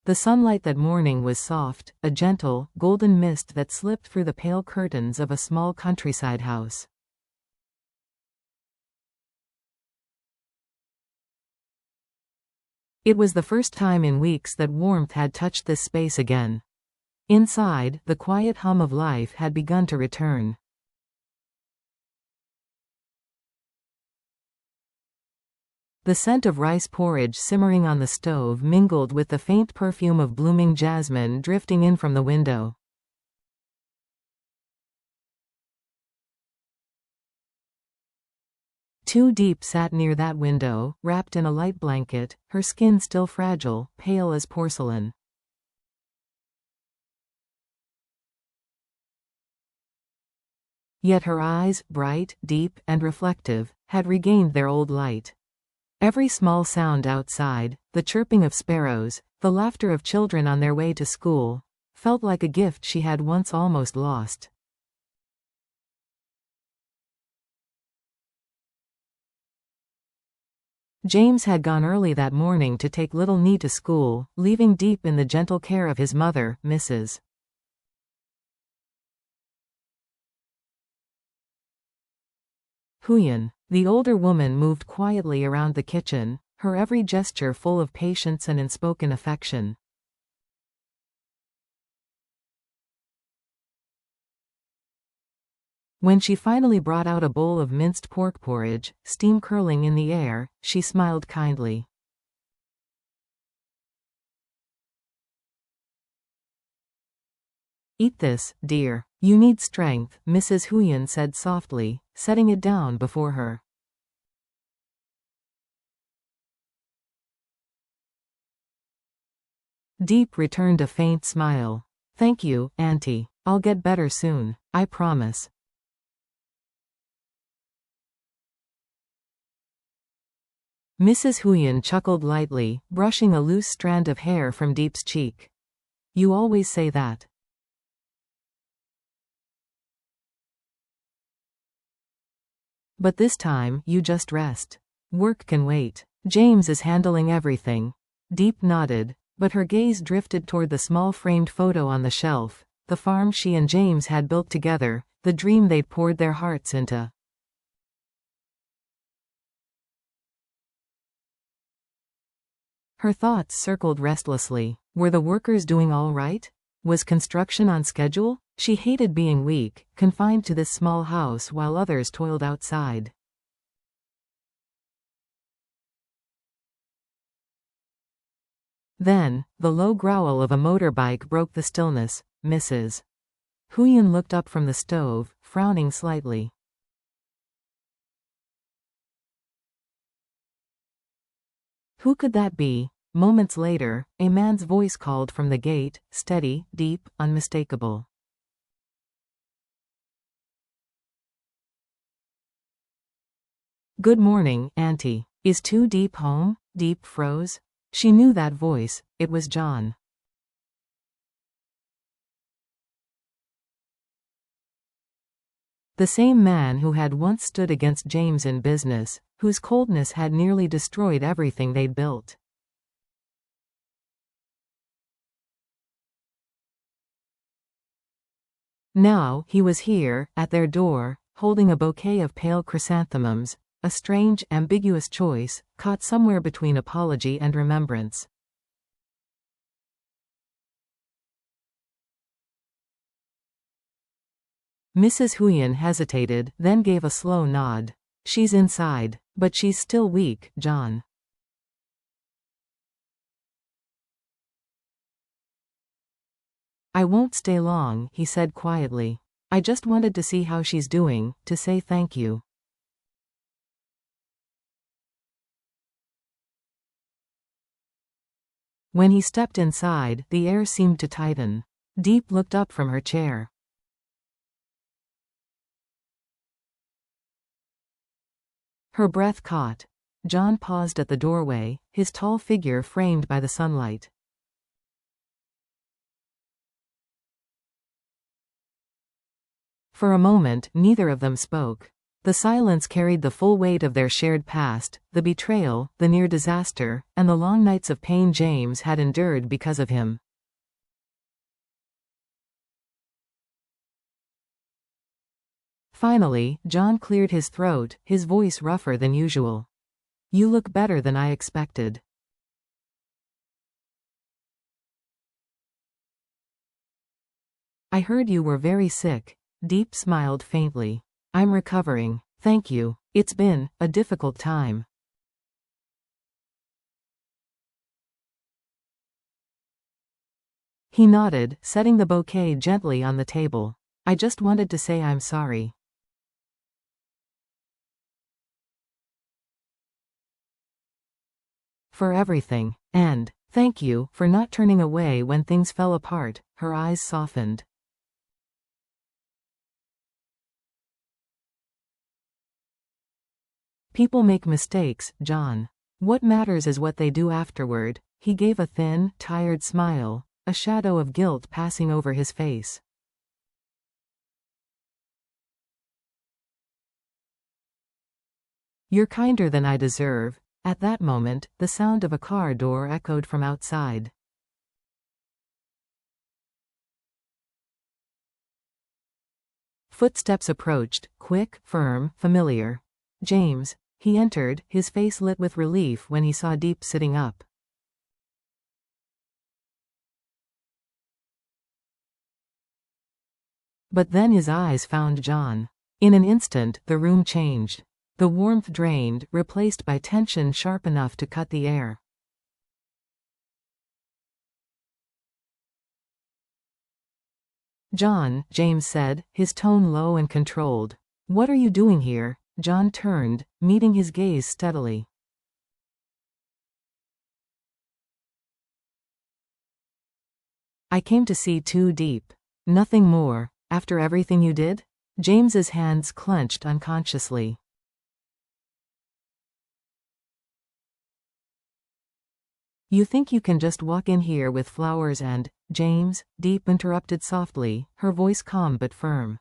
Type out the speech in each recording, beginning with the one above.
The sunlight that morning was soft, a gentle, golden mist that slipped through the pale curtains of a small countryside house. It was the first time in weeks that warmth had touched this space again. Inside, the quiet hum of life had begun to return. The scent of rice porridge simmering on the stove mingled with the faint perfume of blooming jasmine drifting in from the window. Tu Diep sat near that window, wrapped in a light blanket, her skin still fragile, pale as porcelain. Yet her eyes, bright, deep, and reflective, had regained their old light. Every small sound outside, the chirping of sparrows, the laughter of children on their way to school, felt like a gift she had once almost lost. James had gone early that morning to take little Nee to school, leaving Diep in the gentle care of his mother, Mrs. Quynh. The older woman moved quietly around the kitchen, her every gesture full of patience and unspoken affection. When she finally brought out a bowl of minced pork porridge, steam curling in the air, she smiled kindly. "Eat this, dear. You need strength," Mrs. Quynh said softly, setting it down before her. Diep returned a faint smile. "Thank you, Auntie. I'll get better soon, I promise." Mrs. Quynh chuckled lightly, brushing a loose strand of hair from Diep's cheek. "You always say that." "But this time, you just rest. Work can wait. James is handling everything." Diep nodded, but her gaze drifted toward the small framed photo on the shelf, the farm she and James had built together, the dream they'd poured their hearts into. Her thoughts circled restlessly. Were the workers doing all right? Was construction on schedule? She hated being weak, confined to this small house while others toiled outside. Then, the low growl of a motorbike broke the stillness. Mrs. Quynh looked up from the stove, frowning slightly. Who could that be? Moments later, a man's voice called from the gate, steady, deep, unmistakable. "Good morning, Auntie. Is Tu Diep home?" Diep froze. She knew that voice. It was John. The same man who had once stood against James in business, whose coldness had nearly destroyed everything they'd built. Now, he was here, at their door, holding a bouquet of pale chrysanthemums, a strange, ambiguous choice, caught somewhere between apology and remembrance. Mrs. Quynh hesitated, then gave a slow nod. "She's inside. But she's still weak, John." "I won't stay long," he said quietly. "I just wanted to see how she's doing, to say thank you." When he stepped inside, the air seemed to tighten. Diep looked up from her chair. Her breath caught. John paused at the doorway, his tall figure framed by the sunlight. For a moment, neither of them spoke. The silence carried the full weight of their shared past, the betrayal, the near disaster, and the long nights of pain James had endured because of him. Finally, John cleared his throat, his voice rougher than usual. "You look better than I expected." "I heard you were very sick." Diep smiled faintly. "I'm recovering, thank you. It's been a difficult time." He nodded, setting the bouquet gently on the table. "I just wanted to say I'm sorry." "For everything. And thank you for not turning away when things fell apart." Her eyes softened. "People make mistakes, John. What matters is what they do afterward." He gave a thin, tired smile, a shadow of guilt passing over his face. "You're kinder than I deserve." At that moment, the sound of a car door echoed from outside. Footsteps approached, quick, firm, familiar. "James." He entered, his face lit with relief when he saw Diep sitting up. But then his eyes found John. In an instant, the room changed. The warmth drained, replaced by tension sharp enough to cut the air. "John," James said, his tone low and controlled. "What are you doing here?" John turned, meeting his gaze steadily. "I came to see Tu Diep. Nothing more." "After everything you did?" James's hands clenched unconsciously. "You think you can just walk in here with flowers and—" "James," Diep interrupted softly, her voice calm but firm.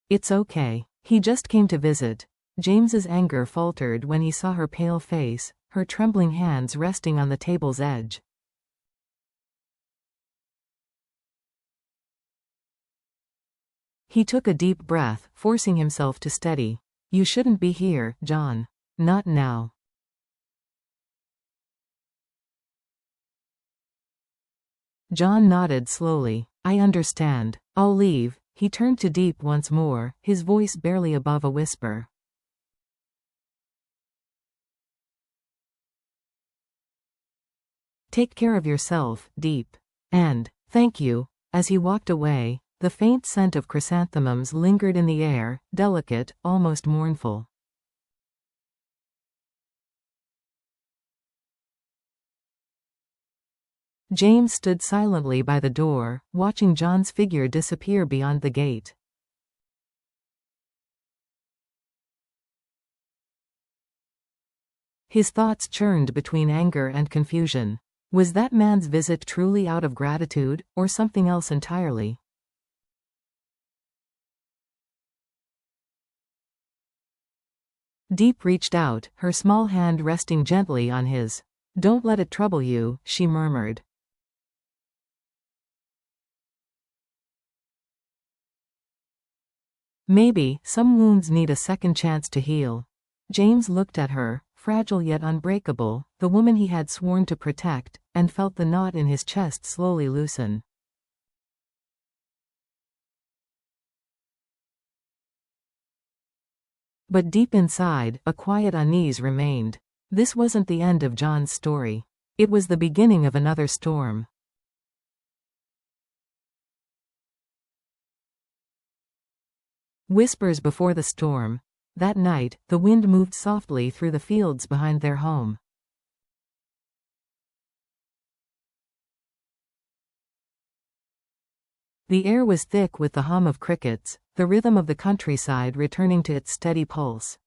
"It's okay. He just came to visit." James's anger faltered when he saw her pale face, her trembling hands resting on the table's edge. He took a deep breath, forcing himself to steady. "You shouldn't be here, John. Not now." John nodded slowly. "I understand. I'll leave." He turned to Diep once more, his voice barely above a whisper. "Take care of yourself, Diep. And thank you." As he walked away, the faint scent of chrysanthemums lingered in the air, delicate, almost mournful. James stood silently by the door, watching John's figure disappear beyond the gate. His thoughts churned between anger and confusion. Was that man's visit truly out of gratitude, or something else entirely? Diep reached out, her small hand resting gently on his. "Don't let it trouble you," she murmured. "Maybe some wounds need a second chance to heal." James looked at her, fragile yet unbreakable, the woman he had sworn to protect, and felt the knot in his chest slowly loosen. But deep inside, a quiet unease remained. This wasn't the end of John's story. It was the beginning of another storm. Whispers before the storm. That night, the wind moved softly through the fields behind their home. The air was thick with the hum of crickets, the rhythm of the countryside returning to its steady pulse.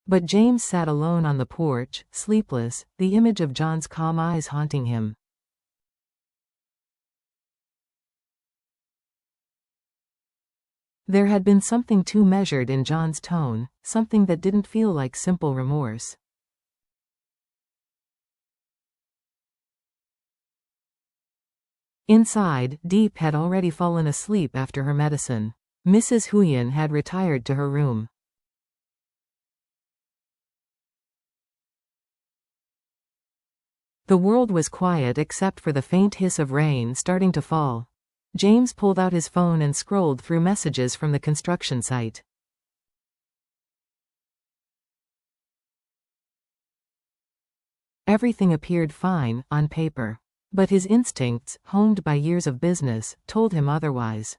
But James sat alone on the porch, sleepless, the image of John's calm eyes haunting him. There had been something too measured in John's tone, something that didn't feel like simple remorse. Inside, Diep had already fallen asleep after her medicine. Mrs. Quynh had retired to her room. The world was quiet except for the faint hiss of rain starting to fall. James pulled out his phone and scrolled through messages from the construction site. Everything appeared fine, on paper. But his instincts, honed by years of business, told him otherwise.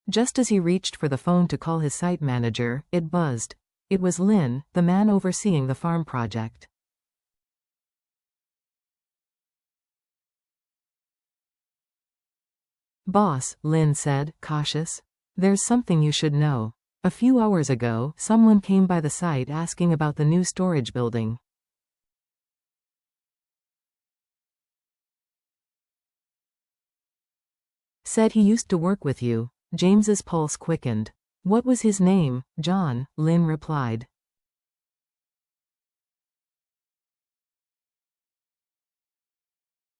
Just as he reached for the phone to call his site manager, it buzzed. It was Lynn, the man overseeing the farm project. "Boss," Lynn said, cautious. "There's something you should know. A few hours ago, someone came by the site asking about the new storage building. Said he used to work with you." James's pulse quickened. "What was his name?" "John," Lynn replied.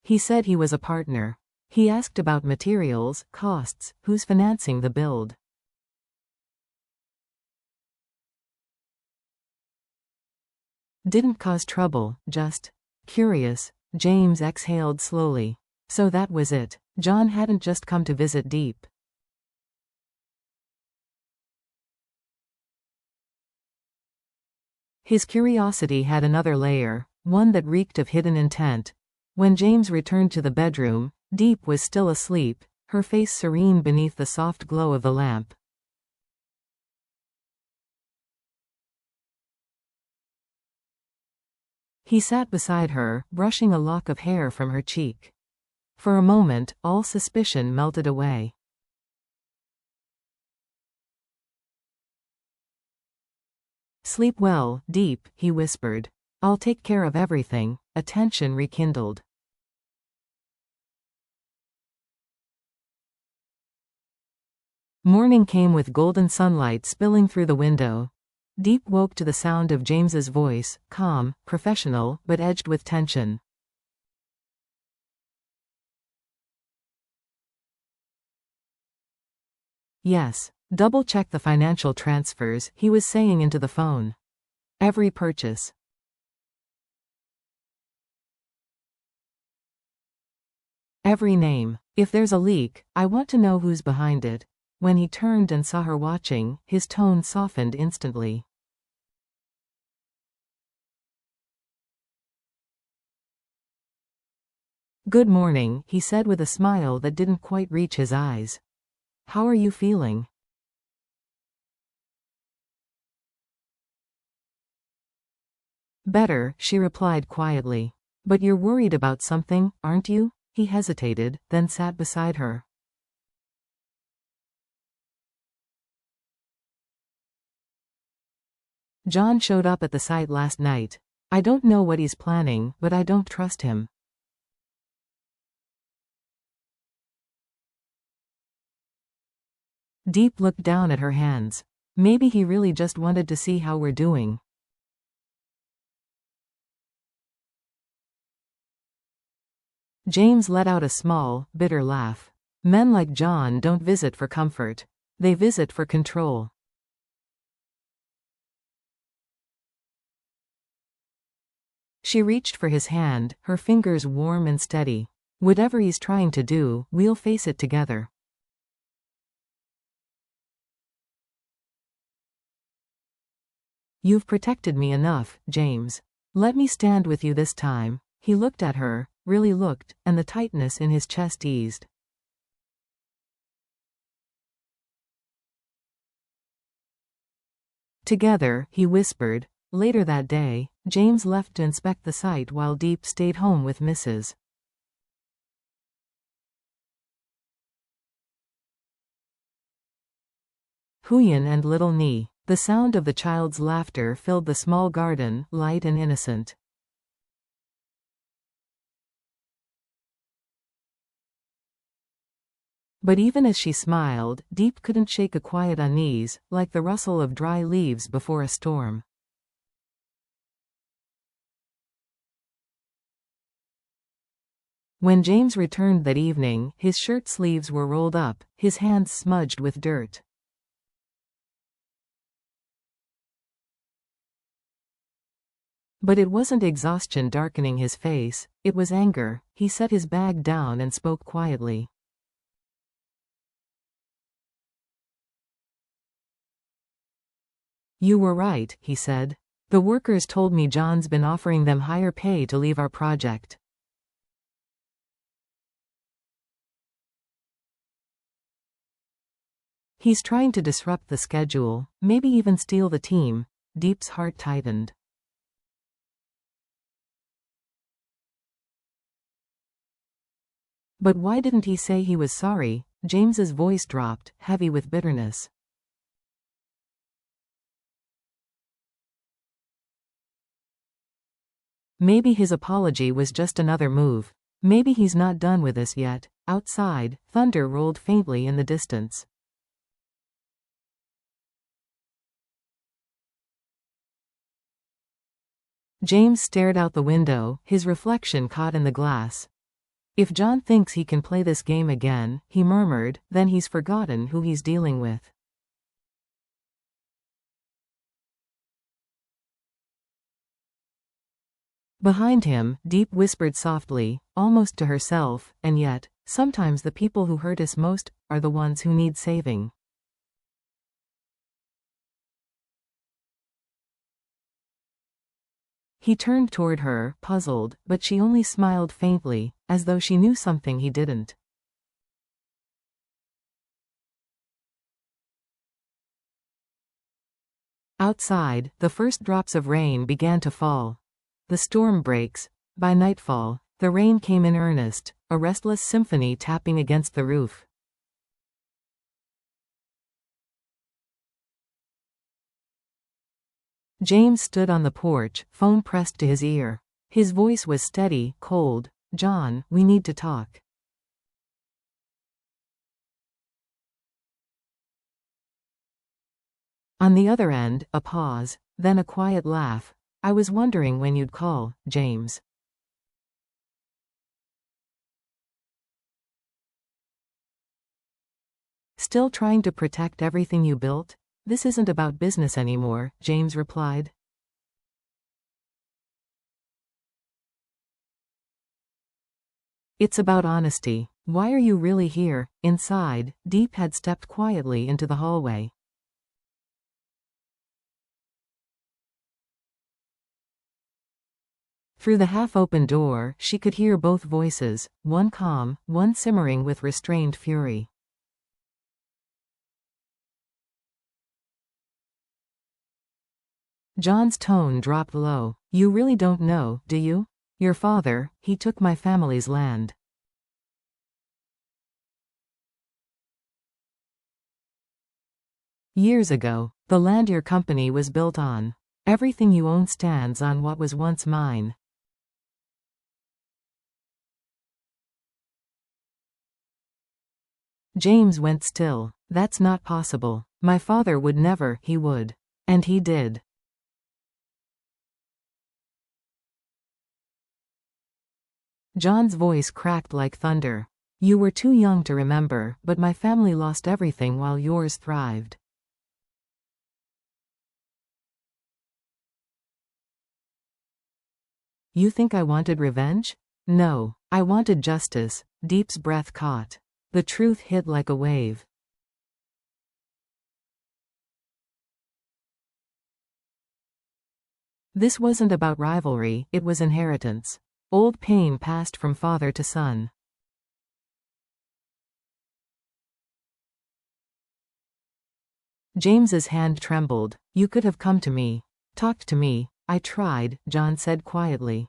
"He said he was a partner. He asked about materials, costs, who's financing the build." "Didn't cause trouble, just curious." James exhaled slowly. So that was it. John hadn't just come to visit Diep. His curiosity had another layer, one that reeked of hidden intent. When James returned to the bedroom, Diep was still asleep, her face serene beneath the soft glow of the lamp. He sat beside her, brushing a lock of hair from her cheek. For a moment, all suspicion melted away. "Sleep well, Diep," he whispered. "I'll take care of everything." Attention rekindled. Morning came with golden sunlight spilling through the window. Diep woke to the sound of James's voice, calm, professional, but edged with tension. "Yes. Double-check the financial transfers," he was saying into the phone. "Every purchase. Every name. If there's a leak, I want to know who's behind it." When he turned and saw her watching, his tone softened instantly. "Good morning," he said with a smile that didn't quite reach his eyes. "How are you feeling?" "Better," she replied quietly. "But you're worried about something, aren't you?" He hesitated, then sat beside her. "John showed up at the site last night. I don't know what he's planning, but I don't trust him." Diep looked down at her hands. "Maybe he really just wanted to see how we're doing." James let out a small, bitter laugh. "Men like John don't visit for comfort. They visit for control." She reached for his hand, her fingers warm and steady. "Whatever he's trying to do, we'll face it together." "You've protected me enough, James. Let me stand with you this time." He looked at her, really looked, and the tightness in his chest eased. "Together," he whispered. Later that day, James left to inspect the site while Diep stayed home with Mrs. Quynh and little Nee. The sound of the child's laughter filled the small garden, light and innocent. But even as she smiled, Diep couldn't shake a quiet unease, like the rustle of dry leaves before a storm. When James returned that evening, his shirt sleeves were rolled up, his hands smudged with dirt. But it wasn't exhaustion darkening his face, it was anger. He set his bag down and spoke quietly. "You were right," he said. "The workers told me John's been offering them higher pay to leave our project." "He's trying to disrupt the schedule, maybe even steal the team." Diep's heart tightened. But why didn't he say he was sorry? James's voice dropped, heavy with bitterness. Maybe his apology was just another move. Maybe he's not done with us yet. Outside, thunder rolled faintly in the distance. James stared out the window, his reflection caught in the glass. "If John thinks he can play this game again," he murmured, "then he's forgotten who he's dealing with." Behind him, Diep whispered softly, almost to herself, "And yet, sometimes the people who hurt us most are the ones who need saving." He turned toward her, puzzled, but she only smiled faintly, as though she knew something he didn't. Outside, the first drops of rain began to fall. The storm breaks. By nightfall, the rain came in earnest, a restless symphony tapping against the roof. James stood on the porch, phone pressed to his ear. His voice was steady, cold. "John, we need to talk." On the other end, a pause, then a quiet laugh. "I was wondering when you'd call, James." "Still trying to protect everything you built? This isn't about business anymore," James replied. "It's about honesty. Why are you really here?" Inside, Diep had stepped quietly into the hallway. Through the half-open door, she could hear both voices, one calm, one simmering with restrained fury. John's tone dropped low. "You really don't know, do you? Your father, he took my family's land." "Years ago. The land your company was built on. Everything you own stands on what was once mine." James went still. "That's not possible. My father would never." "He would. And he did." John's voice cracked like thunder. "You were too young to remember, but my family lost everything while yours thrived." "You think I wanted revenge?" "No. I wanted justice." Diep's breath caught. The truth hit like a wave. This wasn't about rivalry, it was inheritance. Old pain passed from father to son. James's hand trembled. "You could have come to me. Talked to me." "I tried," John said quietly.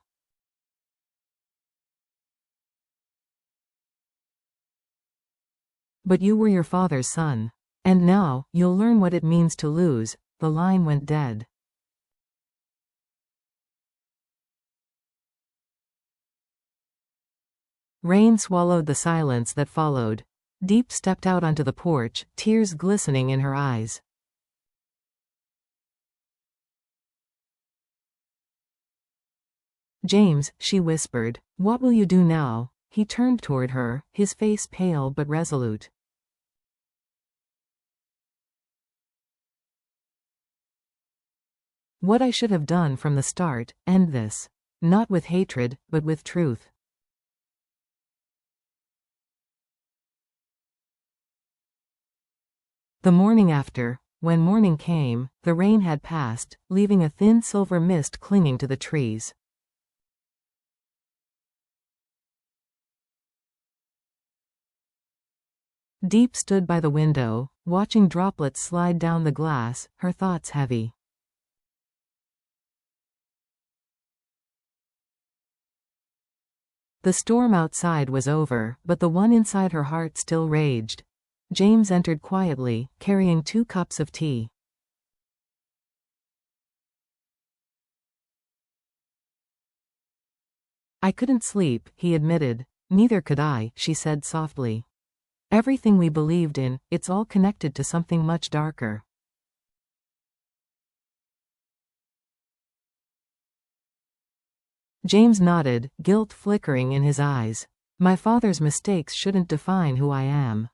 "But you were your father's son. And now, you'll learn what it means to lose. The line went dead. Rain swallowed the silence that followed. Diep stepped out onto the porch, tears glistening in her eyes. James, she whispered, what will you do now? He turned toward her, his face pale but resolute. What I should have done from the start, end this. Not with hatred, but with truth. The morning after, when morning came, the rain had passed, leaving a thin silver mist clinging to the trees. Diep stood by the window, watching droplets slide down the glass, her thoughts heavy. The storm outside was over, but the one inside her heart still raged. James entered quietly, carrying 2 cups of tea. I couldn't sleep, he admitted. Neither could I, she said softly. Everything we believed in, it's all connected to something much darker. James nodded, guilt flickering in his eyes. My father's mistakes shouldn't define who I am.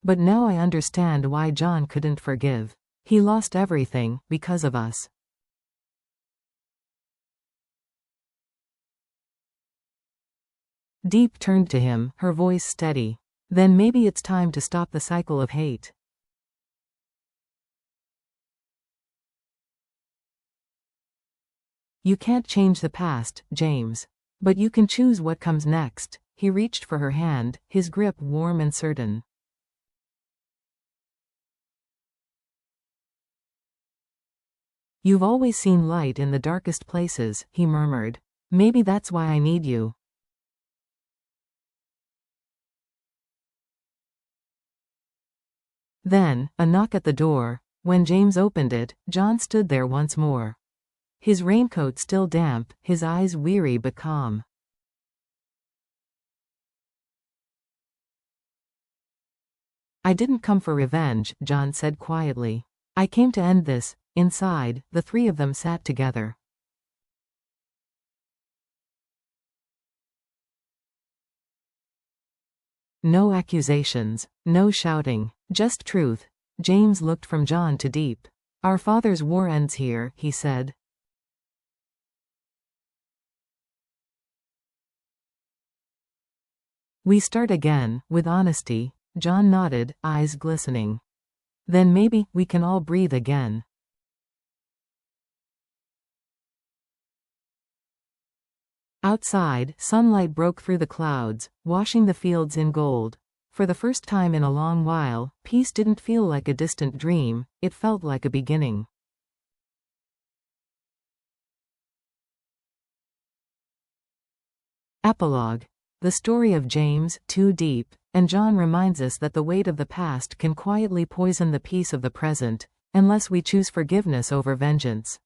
But now I understand why John couldn't forgive. He lost everything, because of us. Diep turned to him, her voice steady. Then maybe it's time to stop the cycle of hate. You can't change the past, James. But you can choose what comes next. He reached for her hand, his grip warm and certain. You've always seen light in the darkest places, he murmured. Maybe that's why I need you. Then, a knock at the door. When James opened it, John stood there once more. His raincoat still damp, his eyes weary but calm. I didn't come for revenge, John said quietly. I came to end this. Inside, the 3 of them sat together. No accusations, no shouting, just truth. James looked from John to Diep. Our father's war ends here, he said. We start again, with honesty. John nodded, eyes glistening. Then maybe we can all breathe again. Outside, sunlight broke through the clouds, washing the fields in gold. For the first time in a long while, peace didn't feel like a distant dream, it felt like a beginning. Epilogue. The story of James, Tu Diep, and John reminds us that the weight of the past can quietly poison the peace of the present, unless we choose forgiveness over vengeance.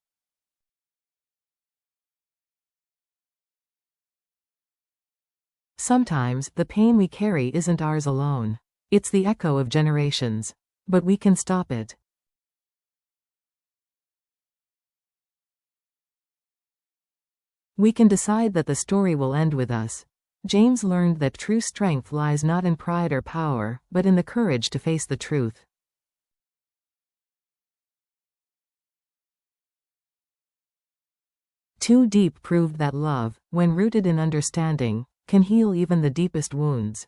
Sometimes, the pain we carry isn't ours alone. It's the echo of generations. But we can stop it. We can decide that the story will end with us. James learned that true strength lies not in pride or power, but in the courage to face the truth. Tu Diep proved that love, when rooted in understanding, can heal even the deepest wounds.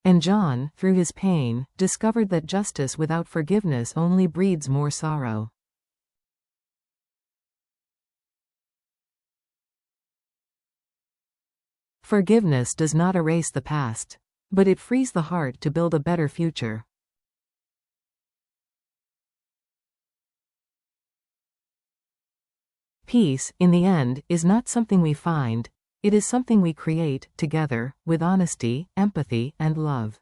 And John, through his pain, discovered that justice without forgiveness only breeds more sorrow. Forgiveness does not erase the past, but it frees the heart to build a better future. Peace, in the end, is not something we find, it is something we create, together, with honesty, empathy, and love.